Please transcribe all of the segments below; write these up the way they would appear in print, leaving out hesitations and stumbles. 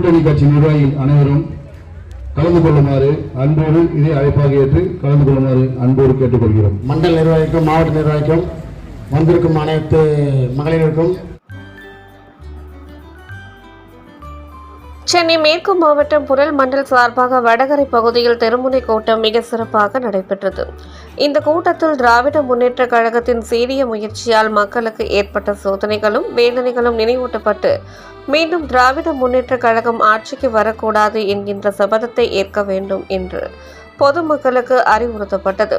கூட்டணி கட்சி நிர்வாகிகள் அனைவரும் கலந்து கொள்ளுமாறு அன்போடு இதை அழைப்பாக ஏற்று கலந்து கொள்ளுமாறு அன்போடு கேட்டுக்கொள்கிறோம். மண்டல நிர்வாகிக்கும் மாவட்ட நிர்வாகிக்கும் வந்திருக்கும் அனைத்து மகளிருக்கும் சென்னை மேற்கு மாவட்டம் புழல் மண்டல் சார்பாக வடகரை பகுதியில் தெருமுனை கூட்டம் மிக சிறப்பாக நடைபெற்றது. இந்த கூட்டத்தில் திராவிட முன்னேற்ற கழகத்தின் சீரிய முயற்சியால் மக்களுக்கு ஏற்பட்ட சோதனைகளும் வேதனைகளும் நினைவூட்டப்பட்டு மீண்டும் திராவிட முன்னேற்ற கழகம் ஆட்சிக்கு வரக்கூடாது என்கின்ற சபதத்தை ஏற்க வேண்டும் என்று பொதுமக்களுக்கு அறிவுறுத்தப்பட்டது.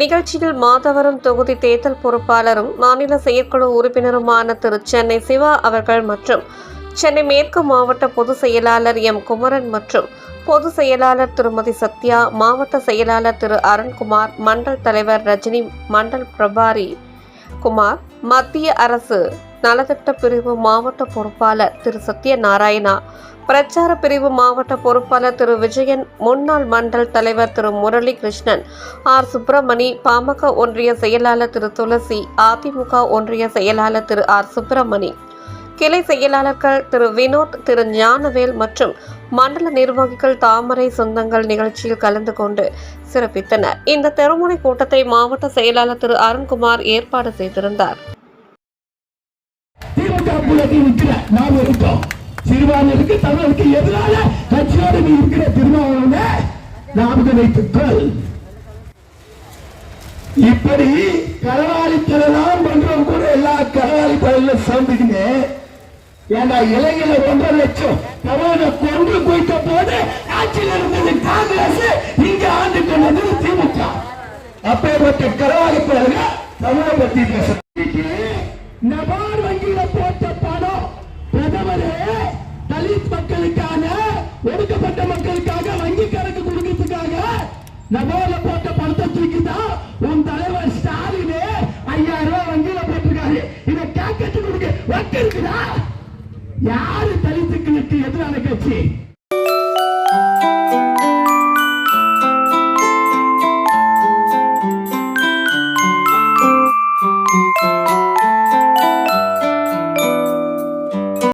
நிகழ்ச்சியில் மாதவரம் தொகுதி தேர்தல் பொறுப்பாளரும் மாநில செயற்குழு உறுப்பினருமான திரு சென்னை சிவா அவர்கள் மற்றும் சென்னை மேற்கு மாவட்ட பொதுச் செயலாளர் எம் குமரன் மற்றும் பொதுச் செயலாளர் திருமதி சத்யா, மாவட்ட செயலாளர் திரு அருண்குமார், மண்டல் தலைவர் ரஜினி, மண்டல் பிரபாரி குமார், மத்திய அரசு நலத்திட்ட பிரிவு மாவட்ட பொறுப்பாளர் திரு சத்யநாராயணா, பிரச்சார பிரிவு மாவட்ட பொறுப்பாளர் திரு விஜயன், முன்னாள் மண்டல் தலைவர் திரு முரளி கிருஷ்ணன், ஆர் சுப்பிரமணி, பாமக ஒன்றிய செயலாளர் திரு துளசி, அதிமுக ஒன்றிய செயலாளர் திரு ஆர் சுப்பிரமணி, கிளை செயலாளர்கள் திரு வினோத், திரு ஞானவேல் மற்றும் மண்டல நிர்வாகிகள் தாமரை சொந்தங்கள் நிகழ்ச்சியில் கலந்து கொண்டு சிறப்பித்தனர். இந்த தெருமுனை கூட்டத்தை மாவட்ட செயலாளர் திரு அருண்குமார் ஏற்பாடு செய்திருந்தார். சிறுபான்மைக்கு தமிழருக்கு எதிரான கட்சியோடு நீ இருக்கிற திருமாவளவனே ஞாபகம் வைத்துக்கொள். இப்படி களவாளித்தனம் பண்றவங்க கூட எல்லா களவாளி பயில சேர்ந்துக்கின்னு ஏன்னா இளைஞர்ல 1.5 லட்சம் தமிழக கொண்டு போயிட்ட போது ஆட்சியில் இருந்தது காங்கிரஸ், இங்க ஆண்டு கொண்டது திமுக. அப்பேற்பட்ட களவாளி பயில தமிழை பத்தி பேச நபார் வங்கியில போட்ட பணம் பிரதமரே தலித் மக்களுக்கான ஒடுக்கப்பட்ட மக்களுக்காக வங்கி கணக்கு கொடுக்கிறதுக்காக நபார்ல போட்ட பணத்தை தூக்கிதான் உன் தலைவர் ஸ்டாலின் 5000 ரூபாய் வங்கியில போட்டிருக்காரு. இதை கேட்கறது கொடுக்க வட்டி இருக்குதா? யாரு தலித்துக்களுக்கு எதிரான கட்சி?